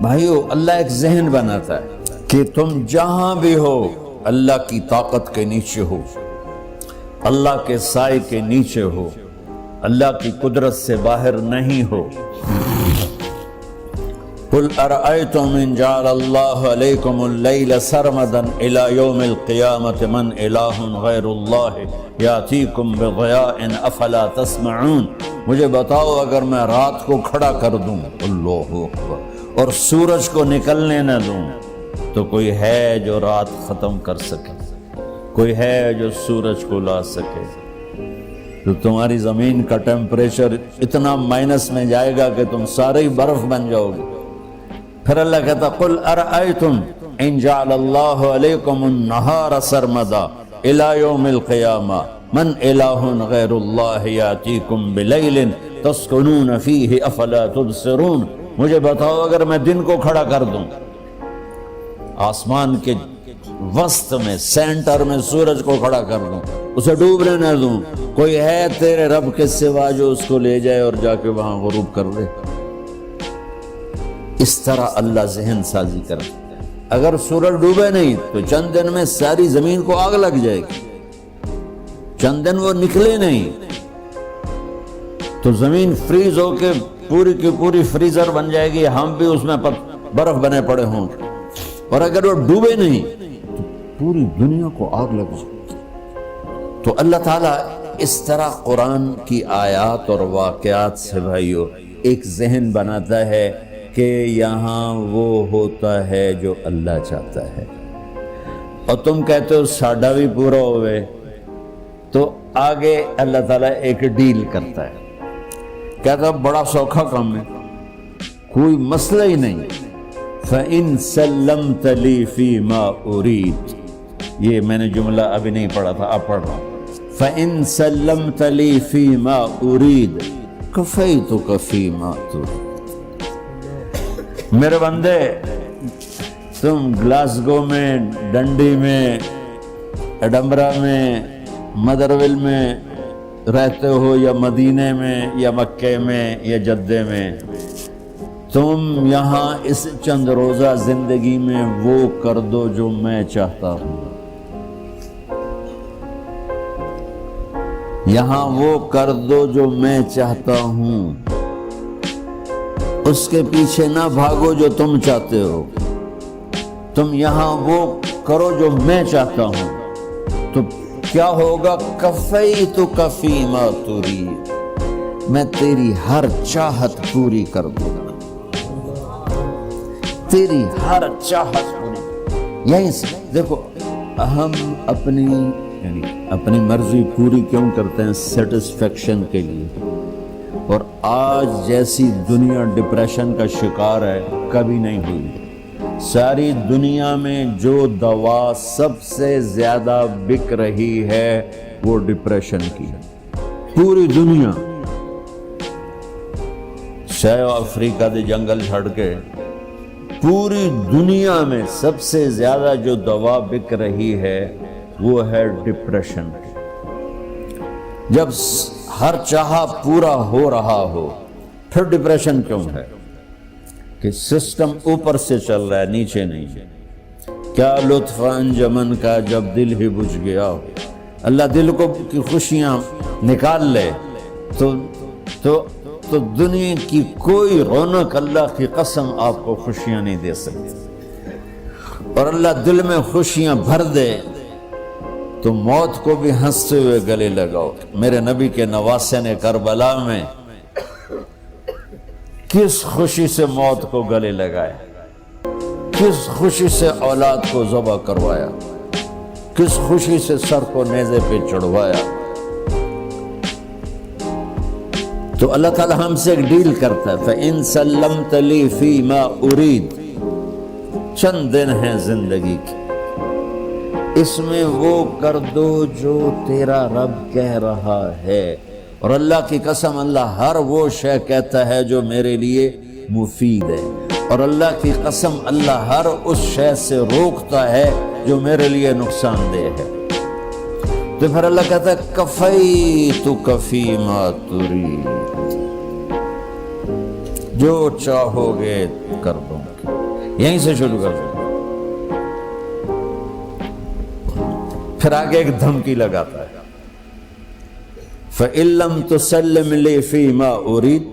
بھائیو اللہ ایک ذہن بناتا ہے کہ تم جہاں بھی ہو اللہ کی طاقت کے نیچے ہو، اللہ کے سائے کے نیچے ہو، اللہ کی قدرت سے باہر نہیں ہو۔ قل ارأيتم ان جعل الله عليكم الليل سرمدا الى يوم القيامة من اله غير الله ياتيكم بضياء افلا تسمعون۔ مجھے بتاؤ اگر میں رات کو کھڑا کر دوں، اللہ اکبر، اور سورج کو نکلنے نہ دوں، تو کوئی ہے جو رات ختم کر سکے؟ کوئی ہے جو سورج کو لا سکے؟ تو تمہاری زمین کا ٹیمپریچر اتنا مائنس میں جائے گا کہ تم سارے ہی برف بن جاؤ گے۔ پھر اللہ کہتا قل ارأیتم ان جعل اللہ علیکم النہار سرمدا الى یوم القیامہ من الہ غیر اللہ یاتیکم بلیل تسکنون فیہ افلا تبصرون۔ مجھے بتاؤ اگر میں دن کو کھڑا کر دوں، آسمان کے وسط میں سینٹر میں سورج کو کھڑا کر دوں، اسے ڈوبنے نہ دوں، کوئی ہے تیرے رب کے سوا جو اس کو لے جائے اور جا کے وہاں غروب کر دے؟ اس طرح اللہ ذہن سازی کرتا ہے۔ اگر سورج ڈوبے نہیں تو چند دن میں ساری زمین کو آگ لگ جائے گی، چند دن وہ نکلے نہیں تو زمین فریز ہو کے پوری کی پوری فریزر بن جائے گی، ہم بھی اس میں برف بنے پڑے ہوں۔ اور اگر وہ ڈوبے نہیں تو پوری دنیا کو آگ لگ جائے گی۔ تو اللہ تعالیٰ اس طرح قرآن کی آیات اور واقعات سے بھائیو ایک ذہن بناتا ہے کہ یہاں وہ ہوتا ہے جو اللہ چاہتا ہے۔ اور تم کہتے ہو ساڈا بھی پورا ہوئے، تو آگے اللہ تعالیٰ ایک ڈیل کرتا ہے، کہتا ہے بڑا سوکھا کام ہے، کوئی مسئلہ ہی نہیں۔ فَإِن سَلَّمْتَ لِي فِي مَا أُرِيدُ، یہ میں نے جملہ ابھی نہیں پڑھا تھا، اب پڑھ رہا ہوں۔ فَإِن سَلَّمْتَ لِي فِي مَا أُرِيدُ كَفَيْتُكَ فِي مَا تُرِيدُ۔ میرے بندے، تم گلاسگو میں، ڈنڈی میں، ایڈنبرا میں، مدرول میں رہتے ہو، یا مدینے میں، یا مکے میں، یا جدے میں، تم یہاں اس چند روزہ زندگی میں وہ کر دو جو میں چاہتا ہوں، یہاں وہ کر دو جو میں چاہتا ہوں، اس کے پیچھے نہ بھاگو جو تم چاہتے ہو، تم یہاں وہ کرو جو میں چاہتا ہوں، تو کیا ہوگا؟ کفیتک فی ما ترید، میں تیری ہر چاہت پوری کر دوں گا، تیری ہر چاہت پوری۔ یہی دیکھو، ہم اپنی مرضی پوری کیوں کرتے ہیں؟ سیٹسفیکشن کے لیے۔ اور آج جیسی دنیا ڈپریشن کا شکار ہے کبھی نہیں ہوئی۔ ساری دنیا میں جو دوا سب سے زیادہ بک رہی ہے وہ ڈپریشن کی ہے، پوری دنیا۔ شاید افریقہ دے جنگل چھڑ کے پوری دنیا میں سب سے زیادہ جو دوا بک رہی ہے وہ ہے ڈپریشن۔ جب ہر چاہا پورا ہو رہا ہو پھر ڈپریشن کیوں ہے؟ کہ سسٹم اوپر سے چل رہا ہے، نیچے نہیں۔ کیا لطف انجمن کا جب دل ہی بجھ گیا ہو۔ اللہ دل کو کی خوشیاں نکال لے تو دنیا کی کوئی رونق اللہ کی قسم آپ کو خوشیاں نہیں دے سکتی۔ اور اللہ دل میں خوشیاں بھر دے تو موت کو بھی ہنستے ہوئے گلے لگاؤ۔ میرے نبی کے نواسے نے کربلا میں کس خوشی سے موت کو گلے لگایا، کس خوشی سے اولاد کو ذبح کروایا، کس خوشی سے سر کو نیزے پہ چڑھوایا۔ تو اللہ تعالی ہم سے ایک ڈیل کرتا ہے، فَإِن سَلَّمْتَ لِي فِي مَا أُرِيدُ، چند دن ہیں زندگی کی، اس میں وہ کر دو جو تیرا رب کہہ رہا ہے۔ اور اللہ کی قسم اللہ ہر وہ شے کہتا ہے جو میرے لیے مفید ہے، اور اللہ کی قسم اللہ ہر اس شے سے روکتا ہے جو میرے لیے نقصان دہ ہے۔ تو پھر اللہ کہتا ہے کفیتک فی ما ترید، جو چاہو گے کر دوں گا۔ یہیں سے شروع کر دو. پھر آگے ایک دھمکی لگاتا ہے فَإِن لَّمْ تُسَلِّمْ لِي فِي مَا أُرِيدُ،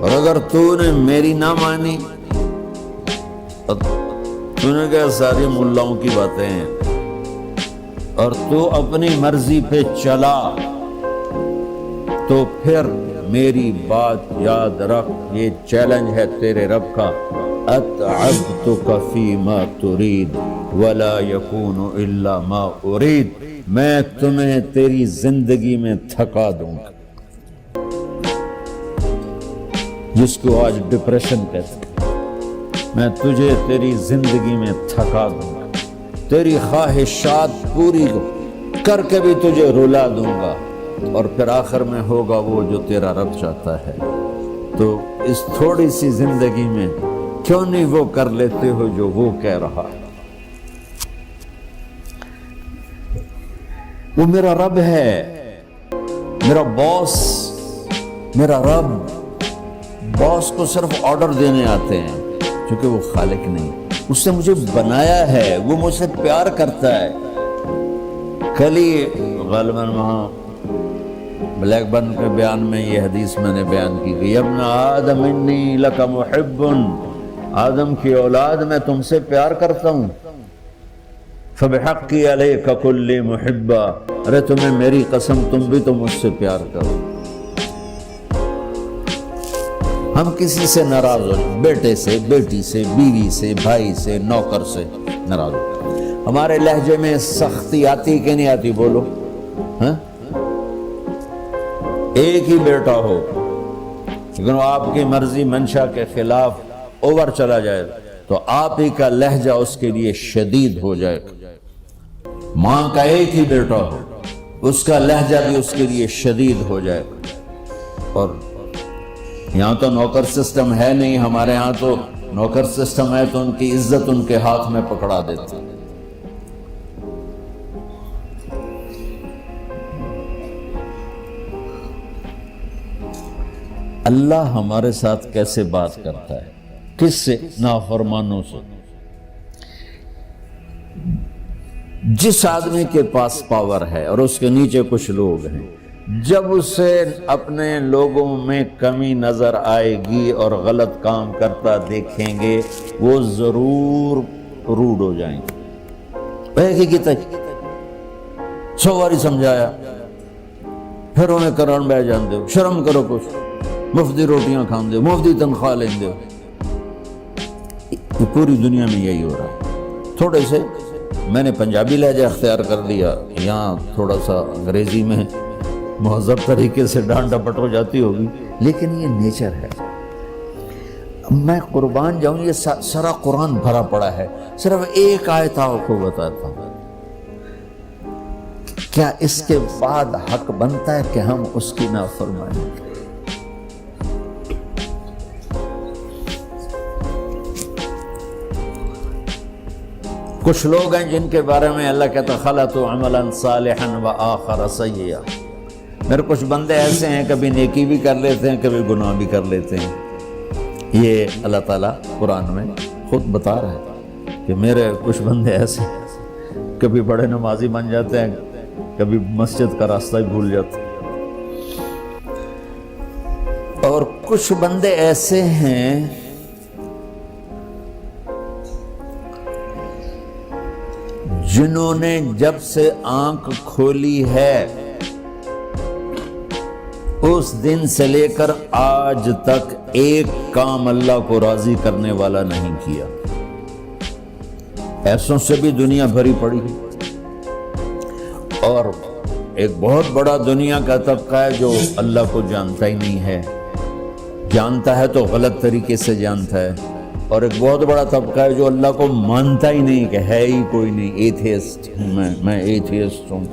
اور اگر تو نے میری نہ مانی، تو نے کہا ساری ملاؤں کی باتیں ہیں، اور تو اپنی مرضی پہ چلا، تو پھر میری بات یاد رکھ، یہ چیلنج ہے تیرے رب کا، أَتْعَبْتُكَ فِي مَا تُرِيدُ وَلَا يَكُونُ إِلَّا مَا أُرِيدُ، میں تمہیں تیری زندگی میں تھکا دوں گا. جس کو آج ڈپریشن کہتے ہیں، میں تجھے تیری زندگی میں تھکا دوں گا، تیری خواہشات پوری کر کے بھی تجھے رلا دوں گا، اور پھر آخر میں ہوگا وہ جو تیرا رب چاہتا ہے. تو اس تھوڑی سی زندگی میں کیوں نہیں وہ کر لیتے ہو جو وہ کہہ رہا ہے. وہ میرا رب ہے، میرا باس، میرا رب. باس کو صرف آرڈر دینے آتے ہیں، کیونکہ وہ خالق نہیں. اس نے مجھے بنایا ہے، وہ مجھ سے پیار کرتا ہے. کل ہی غالباً وہاں بلیک برن کے بیان میں یہ حدیث میں نے بیان کی کہ ابن آدم انی لک محب، آدم کی اولاد میں تم سے پیار کرتا ہوں. فبحقی علیک کلی محبا، ارے تمہیں میری قسم تم بھی تو مجھ سے پیار کرو. ہم کسی سے ناراض ہو، بیٹے سے، بیٹی سے، بیوی سے، بھائی سے، نوکر سے ناراض ہو. ہمارے لہجے میں سختی آتی کہ نہیں آتی؟ بولو. ہاں، ایک ہی بیٹا ہو لیکن آپ کی مرضی منشا کے خلاف اوور چلا جائے تو آپ ہی کا لہجہ اس کے لیے شدید ہو جائے. ماں کا ایک ہی بیٹا ہو، اس کا لہجہ بھی اس کے لیے شدید ہو جائے. اور یہاں تو نوکر سسٹم ہے نہیں، ہمارے ہاں تو نوکر سسٹم ہے تو ان کی عزت ان کے ہاتھ میں پکڑا دیتے. اللہ ہمارے ساتھ کیسے بات کرتا ہے؟ کس سے؟ نافرمانوں سے. جس آدمی کے پاس پاور ہے اور اس کے نیچے کچھ لوگ ہیں، جب اسے اپنے لوگوں میں کمی نظر آئے گی اور غلط کام کرتا دیکھیں گے، وہ ضرور روڈ ہو جائیں گے. ایک ہی کی تک 100 باری سمجھایا، پھر انہیں کرن بہ جان دے. شرم کرو، کچھ مفتی روٹیاں کھان دے، مفتی تنخواہ لیں دے. یہ پوری دنیا میں یہی ہو رہا ہے. تھوڑے سے میں نے پنجابی لہجہ اختیار کر لیا، یہاں تھوڑا سا انگریزی میں مہذب طریقے سے ڈانٹ ڈپٹ ہو جاتی ہوگی، لیکن یہ نیچر ہے. میں قربان جاؤں، یہ سارا قرآن بھرا پڑا ہے. صرف ایک آیت آپ کو بتاتا ہوں. کیا اس کے بعد حق بنتا ہے کہ ہم اس کی نافرمانی کریں؟ کچھ لوگ ہیں جن کے بارے میں اللہ کہتا خلطوا عملا صالحا وآخر سیئا. میرے کچھ بندے ایسے ہیں کبھی نیکی بھی کر لیتے ہیں، کبھی گناہ بھی کر لیتے ہیں. یہ اللہ تعالیٰ قرآن میں خود بتا رہا ہے کہ میرے کچھ بندے ایسے ہیں، کبھی بڑے نمازی بن جاتے ہیں، کبھی مسجد کا راستہ ہی بھول جاتے ہیں. اور کچھ بندے ایسے ہیں جنہوں نے جب سے آنکھ کھولی ہے اس دن سے لے کر آج تک ایک کام اللہ کو راضی کرنے والا نہیں کیا. ایسوں سے بھی دنیا بھری پڑی ہے، اور ایک بہت بڑا دنیا کا طبقہ ہے جو اللہ کو جانتا ہی نہیں ہے، جانتا ہے تو غلط طریقے سے جانتا ہے. اور ایک بہت بڑا طبقہ ہے جو اللہ کو مانتا ہی نہیں، کہ ہے ہی کوئی نہیں. ایتھیسٹ ہوں میں ایتھیسٹ ہوں.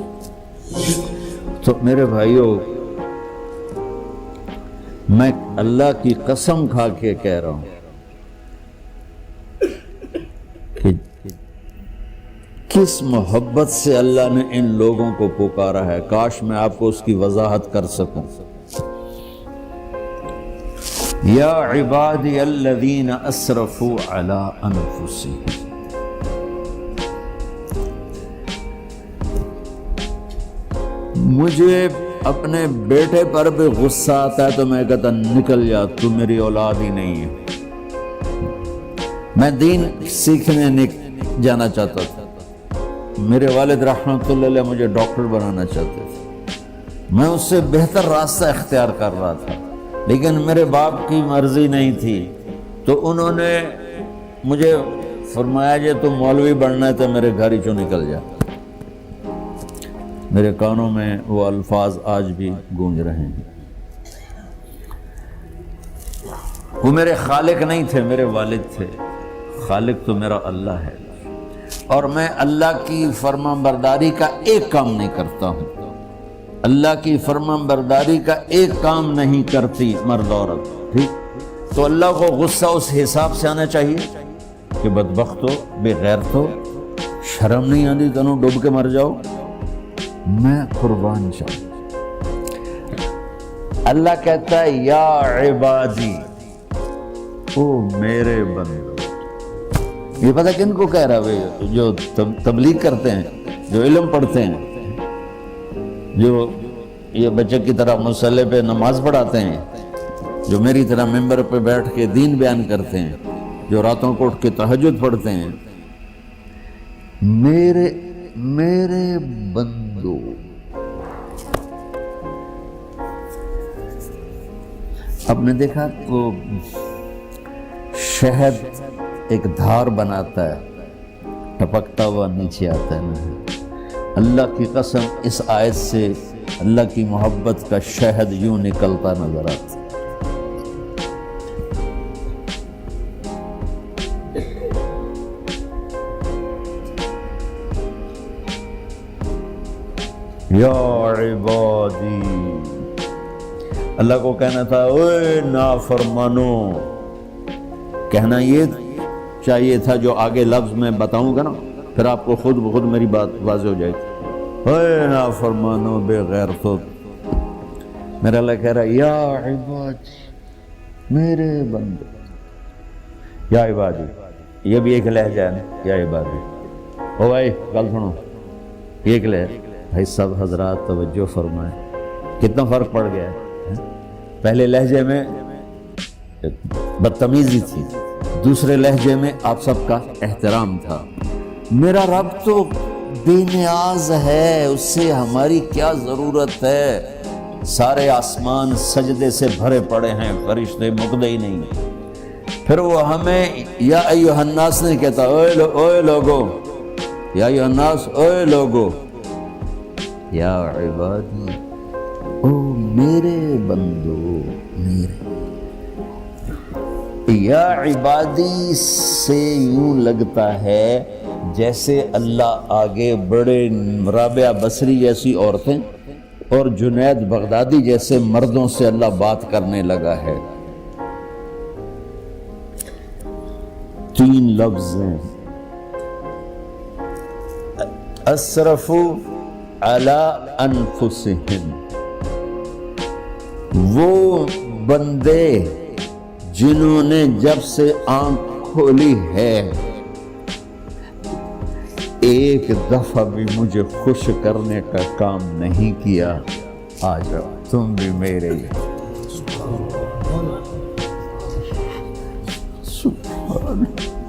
تو میرے بھائیوں، میں اللہ کی قسم کھا کے کہہ رہا ہوں کہ کس محبت سے اللہ نے ان لوگوں کو پکارا ہے، کاش میں آپ کو اس کی وضاحت کر سکوں. یا عبادی الذین اسرفوا علی انفسہم، مجھے اپنے بیٹے پر بھی غصہ آتا ہے تو میں کہتا نکل جا، تو میری اولاد ہی نہیں ہے۔ میں دین سیکھنے جانا چاہتا تھا، میرے والد رحمۃ اللہ علیہ مجھے ڈاکٹر بنانا چاہتے تھے، میں اس سے بہتر راستہ اختیار کر رہا تھا، لیکن میرے باپ کی مرضی نہیں تھی، تو انہوں نے مجھے فرمایا جی تم مولوی بننا ہے تو میرے گھر ہی چوں نکل جا۔ میرے کانوں میں وہ الفاظ آج بھی گونج رہے ہیں۔ وہ میرے خالق نہیں تھے، میرے والد تھے، خالق تو میرا اللہ ہے، اور میں اللہ کی فرمان برداری کا ایک کام نہیں کرتا ہوں، اللہ کی فرمان برداری کا ایک کام نہیں کرتی مرد عورت، ٹھیک؟ تو اللہ کو غصہ اس حساب سے آنا چاہیے کہ بدبخت ہو، بے غیرت ہو، شرم نہیں آتی تنوں ڈوب کے مر جاؤ۔ میں قربان چاہوں، اللہ کہتا ہے یا عبادی، او میرے بندو۔ یہ پتہ کن کو کہہ رہا ہے؟ جو تبلیغ کرتے ہیں، جو علم پڑھتے ہیں، جو یہ بچے کی طرح مصلی پہ نماز پڑھاتے ہیں، جو میری طرح ممبر پہ بیٹھ کے دین بیان کرتے ہیں، جو راتوں کو اٹھ کے تہجد پڑھتے ہیں۔ میرے بندو، آپ نے دیکھا وہ شہد ایک دھار بناتا ہے، ٹپکتا ہوا نیچے آتا ہے نا۔ اللہ کی قسم اس آیت سے اللہ کی محبت کا شہد یوں نکلتا نظر آتا ہے۔ یا عبادی، اللہ کو کہنا تھا اوے نافرمانو، کہنا یہ چاہیے تھا جو آگے لفظ میں بتاؤں گا نا، پھر آپ کو خود بخود میری بات واضح ہو جائے گی۔ اوے نافرمانو، بے غیرتو، میرا اللہ کہہ رہا ہے یا عبادی، میرے بندے، یا عبادی، یہ بھی ایک لہجہ ہے نا، یا عبادی۔ او بھائی گل سنو، یہ ایک لہجہ، بھائی سب حضرات توجہ فرمائیں، کتنا فرق پڑ گیا ہے۔ پہلے لہجے میں بدتمیزی تھی، دوسرے لہجے میں آپ سب کا احترام تھا۔ میرا رب تو بے نیاز ہے، اس سے ہماری کیا ضرورت ہے؟ سارے آسمان سجدے سے بھرے پڑے ہیں، فرشتے مقدے ہی نہیں۔ پھر وہ ہمیں یا ایھا الناس نہیں کہتا، اوے لوگو، یا ایھا الناس، اوے لوگو، یا عبادی، او میرے بندو، میرے یا عبادی سے یوں لگتا ہے جیسے اللہ آگے بڑے رابعہ بصری جیسی عورتیں اور جنید بغدادی جیسے مردوں سے اللہ بات کرنے لگا ہے۔ 3 لفظ ہیں، اسرفوا علی انفسہم، وہ بندے جنہوں نے جب سے آنکھ کھولی ہے ایک دفعہ بھی مجھے خوش کرنے کا کام نہیں کیا، آ جاؤ تم بھی میرے ہی۔ سبحان اللہ۔